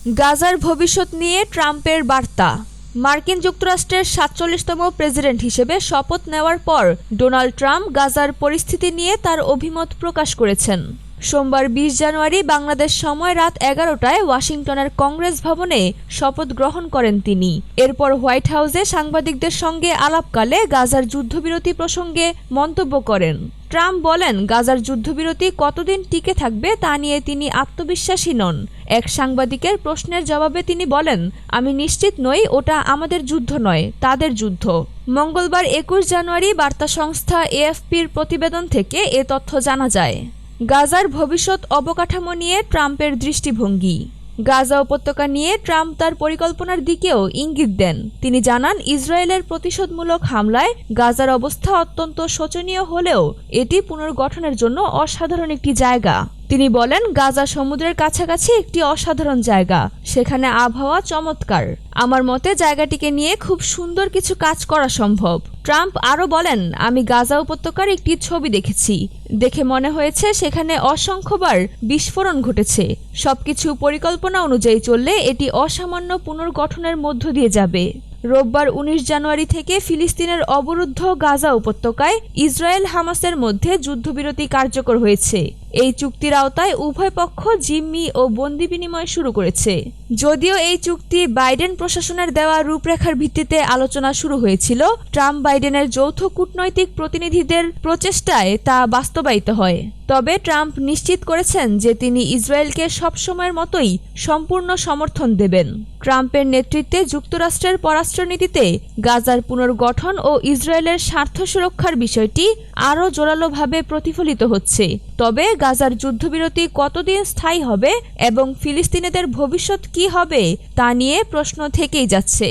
গাজার ভবিষ্যৎ নিয়ে ট্রাম্পের বার্তা। মার্কিন যুক্তরাষ্ট্রের ৪৭তম প্রেসিডেন্ট হিসেবে শপথ নেওয়ার পর ডোনাল্ড ট্রাম্প গাজার পরিস্থিতি নিয়ে তার অভিমত প্রকাশ করেছেন। সোমবার ২০ জানুয়ারি বাংলাদেশ সময় রাত ১১টায় ওয়াশিংটনের কংগ্রেস ভবনে শপথ গ্রহণ করেন তিনি। এরপর হোয়াইট হাউসে সাংবাদিকদের সঙ্গে আলাপকালে গাজার যুদ্ধবিরতি প্রসঙ্গে মন্তব্য করেন। ট্রাম্প বলেন, গাজার যুদ্ধবিরতি কতদিন টিকে থাকবে তা নিয়ে তিনি আত্মবিশ্বাসী নন। এক সাংবাদিকের প্রশ্নের জবাবে তিনি বলেন, আমি নিশ্চিত নই, ওটা আমাদের যুদ্ধ নয়, তাদের যুদ্ধ। মঙ্গলবার ২১ জানুয়ারি বার্তা সংস্থা এএফপির প্রতিবেদন থেকে এ তথ্য জানা যায়। গাজার ভবিষ্যৎ অবকাঠামো নিয়ে ট্রাম্পের দৃষ্টিভঙ্গি। গাজা উপত্যকা নিয়ে ট্রাম্প তার পরিকল্পনার দিকেও ইঙ্গিত দেন। তিনি জানান, ইসরায়েলের প্রতিশোধমূলক হামলায় গাজার অবস্থা অত্যন্ত শোচনীয় হলেও এটি পুনর্গঠনের জন্য অসাধারণ একটি জায়গা। তিনি বলেন, গাজা সমুদ্রের কাছাকাছি একটি অসাধারণ জায়গা, সেখানে আবহাওয়া চমৎকার। আমার মতে জায়গাটিকে নিয়ে খুব সুন্দর কিছু কাজ করা সম্ভব। ট্রাম্প আরও বলেন, আমি গাজা উপত্যকার একটি ছবি দেখেছি, দেখে মনে হয়েছে সেখানে অসংখ্যবার বিস্ফোরণ ঘটেছে। সবকিছু পরিকল্পনা অনুযায়ী চললে এটি অসামান্য পুনর্গঠনের মধ্য দিয়ে যাবে। রোববার ১৯ জানুয়ারি থেকে ফিলিস্তিনের অবরুদ্ধ গাজা উপত্যকায় ইসরায়েল হামাসের মধ্যে যুদ্ধবিরতি কার্যকর হয়েছে। এই চুক্তির আওতায় উভয় পক্ষ জিম্মি ও বন্দি বিনিময় শুরু করেছে। যদিও এই চুক্তি বাইডেন প্রশাসনের দেওয়া রূপরেখার ভিত্তিতে আলোচনা শুরু হয়েছিল, ট্রাম্প বাইডেনের যৌথ কূটনৈতিক প্রতিনিধিদের প্রচেষ্টায় তা বাস্তবায়িত হয়। তবে ট্রাম্প নিশ্চিত করেছেন যে তিনি ইসরায়েলকে সবসময়ের মতোই সম্পূর্ণ সমর্থন দেবেন। ট্রাম্পের নেতৃত্বে যুক্তরাষ্ট্রের পররাষ্ট্রনীতিতে গাজার পুনর্গঠন ও ইসরায়েলের স্বার্থ সুরক্ষার বিষয়টি আরও জোরালোভাবে প্রতিফলিত হচ্ছে। তবে গাজার যুদ্ধবিরতি কতদিন স্থায়ী হবে এবং ফিলিস্তিনিদের ভবিষ্যৎ কী হবে তা নিয়ে প্রশ্ন থেকেই যাচ্ছে।